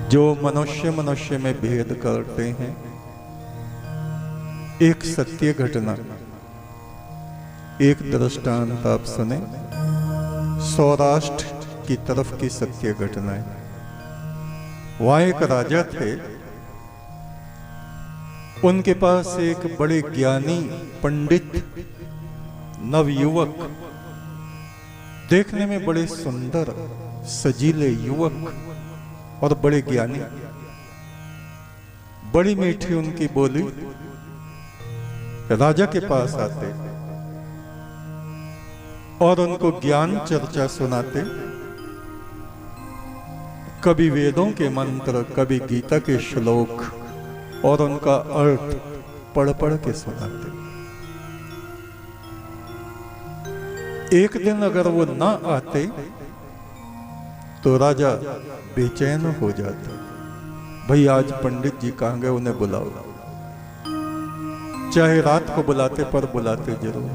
जो मनुष्य मनुष्य में भेद करते हैं। एक सत्य घटना, एक दृष्टांत आप सुने। सौराष्ट्र की तरफ की सत्य घटना है। वहां एक राजा थे, उनके पास एक बड़े ज्ञानी पंडित नवयुवक, देखने में बड़े सुंदर सजीले युवक और बड़े ज्ञानी, बड़ी मीठी उनकी बोली, राजा के पास आते और उनको ज्ञान चर्चा सुनाते। कभी वेदों के मंत्र, कभी गीता के श्लोक और उनका अर्थ पढ़ पढ़ के सुनाते। एक दिन अगर वो ना आते तो राजा बेचैन हो जाता। भाई आज पंडित जी कहाँ गए, उन्हें बुलाओ। चाहे रात को बुलाते पर बुलाते जरूर।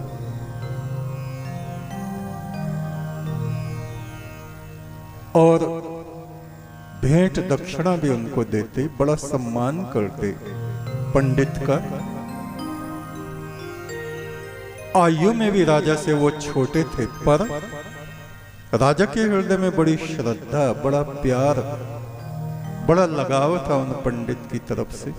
और भेंट दक्षिणा भी उनको देते, बड़ा सम्मान करते पंडित का। आयु में भी राजा से वो छोटे थे, पर राजा के हृदय में बड़ी श्रद्धा, बड़ा प्यार, बड़ा लगाव था उन पंडित की तरफ से।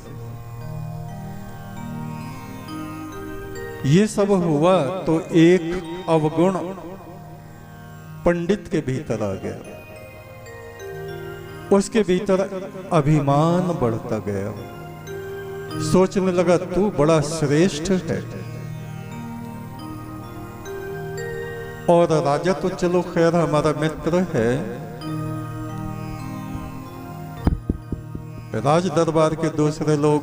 ये सब हुआ तो एक अवगुण पंडित के भीतर आ गया। उसके भीतर अभिमान बढ़ता गया। सोचने लगा तू बड़ा श्रेष्ठ है। और राजा तो चलो खैर हमारा मित्र है, राज दरबार के दूसरे लोग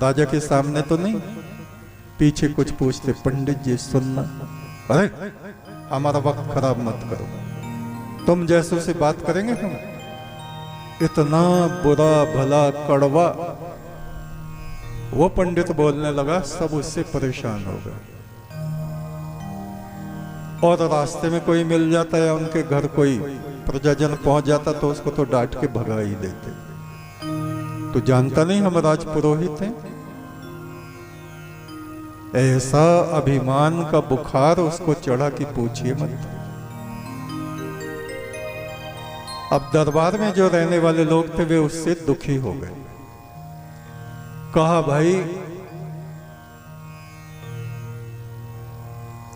राजा के सामने तो नहीं, पीछे कुछ पूछते, पंडित जी सुनना, अरे हमारा वक्त खराब मत करो, तुम जैसों से बात करेंगे हम। इतना बुरा भला कड़वा वो पंडित बोलने लगा, सब उससे परेशान हो गए। और रास्ते में कोई मिल जाता है, उनके घर कोई प्रजाजन पहुंच जाता तो उसको तो डांट के भगा ही देते। तो जानता नहीं हम राज पुरोहित हैं। ऐसा अभिमान का बुखार उसको चढ़ा कि पूछिए मत। अब दरबार में जो रहने वाले लोग थे वे उससे दुखी हो गए। कहा भाई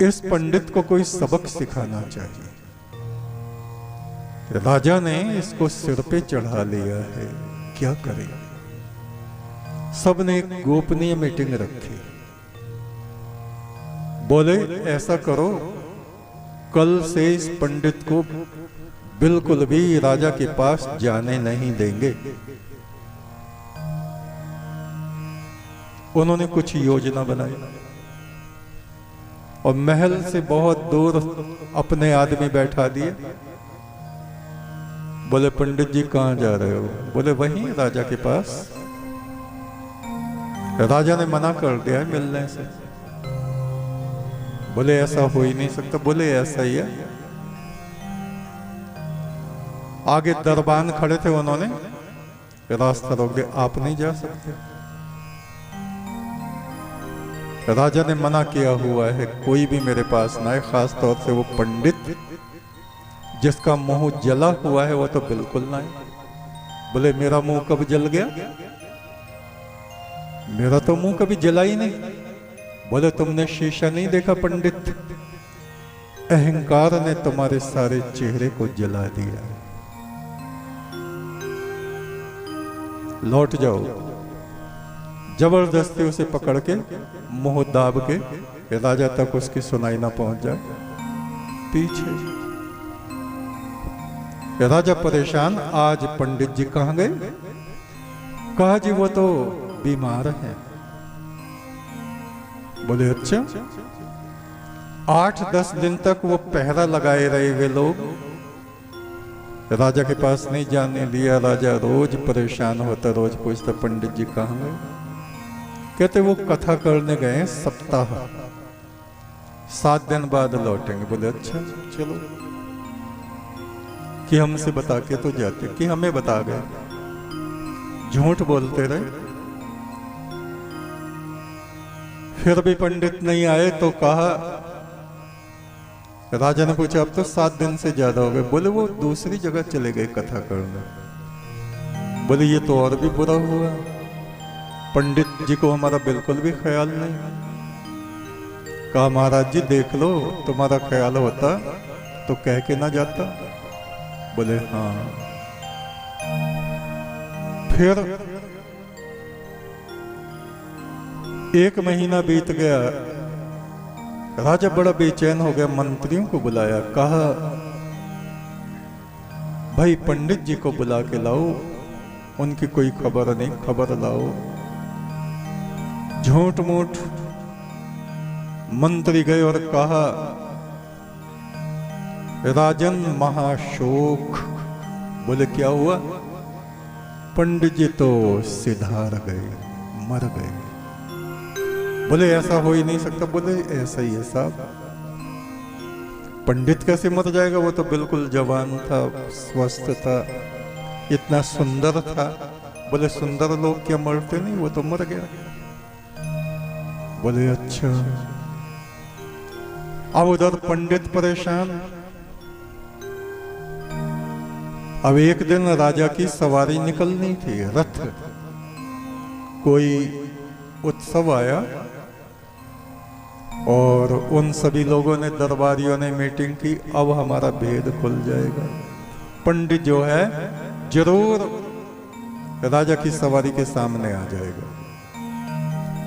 इस पंडित को कोई सबक सिखाना चाहिए। राजा ने इसको सिर पे चढ़ा लिया है, क्या करें। सबने एक गोपनीय मीटिंग रखी। बोले ऐसा करो, कल से इस पंडित को बिल्कुल भी राजा के पास जाने नहीं देंगे। उन्होंने कुछ योजना बनाई और महल से बहुत दूर अपने आदमी बैठा दिए। बोले पंडित जी कहां जा रहे हो? बोले वहीं राजा के पास। राजा ने मना कर दिया है मिलने से। बोले ऐसा हो ही नहीं सकता। बोले ऐसा ही है। आगे दरबान खड़े थे, उन्होंने रास्ता रोक दिया, आप नहीं जा सकते। राजा ने मना किया हुआ है कोई भी मेरे पास ना आए, खास तौर से वो पंडित जिसका मुंह जला हुआ है वो तो बिल्कुल ना आए। बोले मेरा मुंह कब जल गया? मेरा तो मुंह कभी जला ही नहीं। बोले तुमने शीशा नहीं देखा पंडित? अहंकार ने तुम्हारे सारे चेहरे को जला दिया। लौट जाओ। जबरदस्ती उसे पकड़ के मुंह दाब के राजा तक उसकी सुनाई ना पहुंच जाए। पीछे राजा परेशान, आज पंडित जी कहां गए? कहा जी वो तो बीमार हैं। बोले अच्छा। 8-10 दिन तक वो पहरा लगाए रहे वे लोग, राजा के पास नहीं जाने दिया। राजा रोज परेशान होता, रोज पूछता पंडित जी कहां गए? कहते वो कथा करने गए सप्ताह, 7 दिन बाद लौटेंगे। बोले अच्छा चलो, कि हमसे बता के तो जाते, कि हमें बता गए। झूठ बोलते रहे। फिर भी पंडित नहीं आए तो कहा, राजा ने पूछा अब तो 7 दिन से ज्यादा हो गए। बोले वो दूसरी जगह चले गए कथा करने। बोले ये तो और भी बुरा हुआ, पंडित जी को हमारा बिल्कुल भी ख्याल नहीं। कहा महाराज जी देख लो, तुम्हारा ख्याल होता तो कह के ना जाता। बोले हाँ। फिर 1 महीना बीत गया। राजा बड़ा बेचैन हो गया, मंत्रियों को बुलाया, कहा भाई पंडित जी को बुला के लाओ, उनकी कोई खबर नहीं, खबर लाओ। झूठ मूठ मंत्री गए और कहा राजन महाशोक। बोले क्या हुआ? पंडित जी तो सिधार गए, मर गए। बोले ऐसा हो ही नहीं सकता। बोले ऐसा ही है साहब, पंडित कैसे मर जाएगा? वो तो बिल्कुल जवान था, स्वस्थ था, इतना सुंदर था। बोले सुंदर लोग क्या मरते नहीं? वो तो मर गया। बोले अच्छा। अब उधर पंडित परेशान। अब एक दिन राजा की सवारी निकलनी थी, रथ, कोई उत्सव आया और उन सभी लोगों ने, दरबारियों ने मीटिंग की, अब हमारा भेद खुल जाएगा। पंडित जो है जरूर राजा की सवारी के सामने आ जाएगा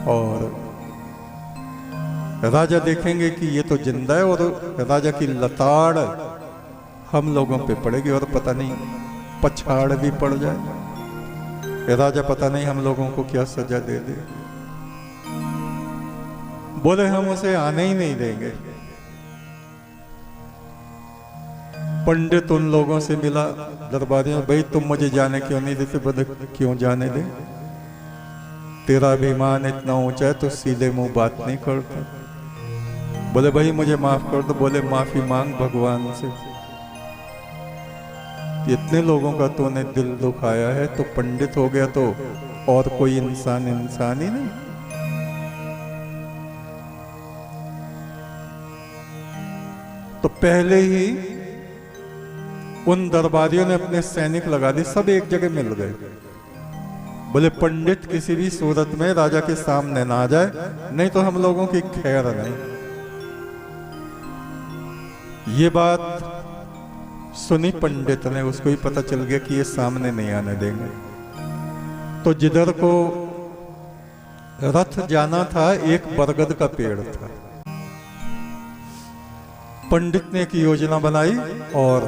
और राजा देखेंगे कि ये तो जिंदा है और राजा की लताड़ हम लोगों पे पड़ेगी और पता नहीं पछाड़ भी पड़ जाए। राजा पता नहीं हम लोगों को क्या सजा दे दे। बोले हम उसे आने ही नहीं देंगे। पंडित उन लोगों से मिला, दरबारियों, भाई तुम मुझे जाने क्यों नहीं देते? बोले क्यों जाने दे? तेरा अभिमान इतना ऊंचा है तो सीधे मुंह बात नहीं करता। बोले भाई मुझे माफ कर दो। बोले माफी मांग भगवान से, इतने लोगों का तूने दिल दुखाया है, तो पंडित हो गया तो और कोई इंसान ही नहीं। तो पहले ही उन दरबारियों ने अपने सैनिक लगा दिए, सब एक जगह मिल गए। बोले पंडित किसी भी सूरत में राजा के सामने ना आ जाए, नहीं तो हम लोगों की खैर नहीं। ये बात सुनी पंडित ने, उसको ही पता चल गया कि ये सामने नहीं आने देंगे। तो जिधर को रथ जाना था, एक बरगद का पेड़ था। पंडित ने एक योजना बनाई और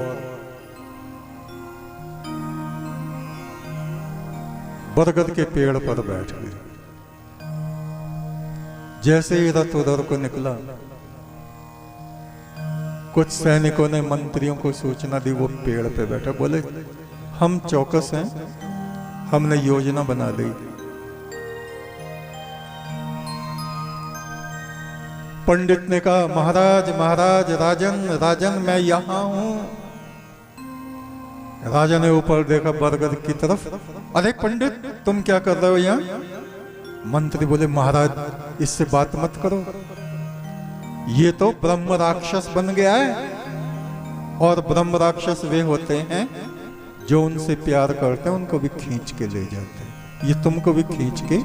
बरगद के पेड़ पर बैठ गए। जैसे ही रथ उधर को निकला, कुछ सैनिकों ने मंत्रियों को सूचना दी, वो पेड़ पे बैठा। बोले हम चौकस हैं, हमने योजना बना ली। पंडित ने कहा महाराज महाराज, राजन राजन, मैं यहां हूं। राजा ने ऊपर देखा बरगद की तरफ। अरे पंडित तुम क्या कर रहे हो यहाँ? मंत्री बोले महाराज इससे बात मत करो, ये तो ब्रह्म राक्षस बन गया है। और ब्रह्म राक्षस वे होते हैं जो उनसे प्यार करते हैं, उनको भी खींच के ले जाते हैं। ये तुमको भी खींच के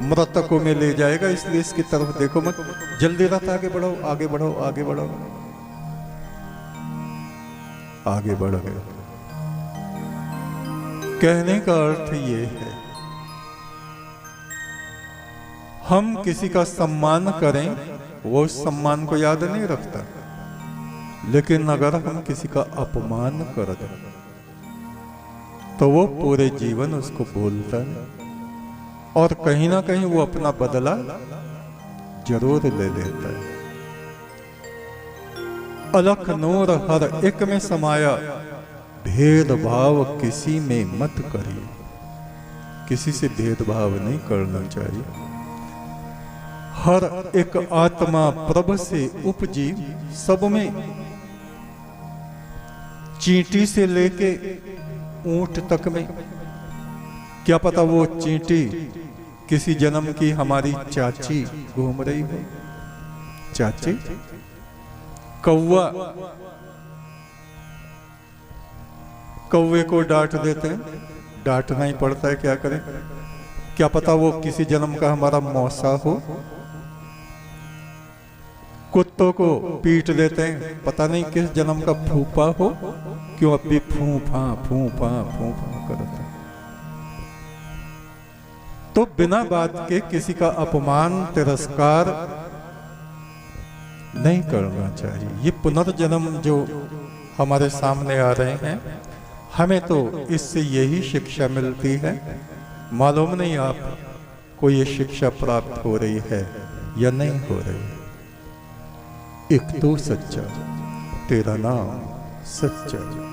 मृतकों में ले जाएगा, इसलिए इसकी तरफ देखो मत। जल्दी रथ आगे बढ़ो, आगे बढ़ो, आगे बढ़ो। आगे बढ़ गए। कहने का अर्थ ये है, हम किसी का सम्मान करें, वो उस सम्मान को याद नहीं रखता, लेकिन अगर हम किसी का अपमान कर दें तो वो पूरे जीवन उसको भूलता है और कहीं ना कहीं वो अपना बदला जरूर ले लेता है। अलख नूर हर एक में समाया, भेदभाव किसी में मत करिए। किसी से भेदभाव नहीं करना चाहिए। हर एक आत्मा प्रभ से उपजी, सब में, चींटी से लेके ऊंट तक में क्या पता वो चींटी किसी जन्म की हमारी चाची घूम रही हो। चाची, कौवा, कौवे को डांट देते हैं, डांटना ही पड़ता है, क्या करें। क्या पता वो किसी जन्म का हमारा मौसा हो। कुत्तों को पीट देते हैं, पता नहीं किस जन्म का फूफा हो, क्यों अब भी फूफा फूफा फूफा करते हैं। तो बिना बात के किसी का अपमान तिरस्कार नहीं करना चाहिए। ये पुनर्जन्म जो हमारे सामने आ रहे हैं, हमें तो इससे यही शिक्षा मिलती है। मालूम नहीं आपको ये शिक्षा प्राप्त हो रही है या नहीं हो रही है। एक तो सच्चा, तेरा नाम सच्चा।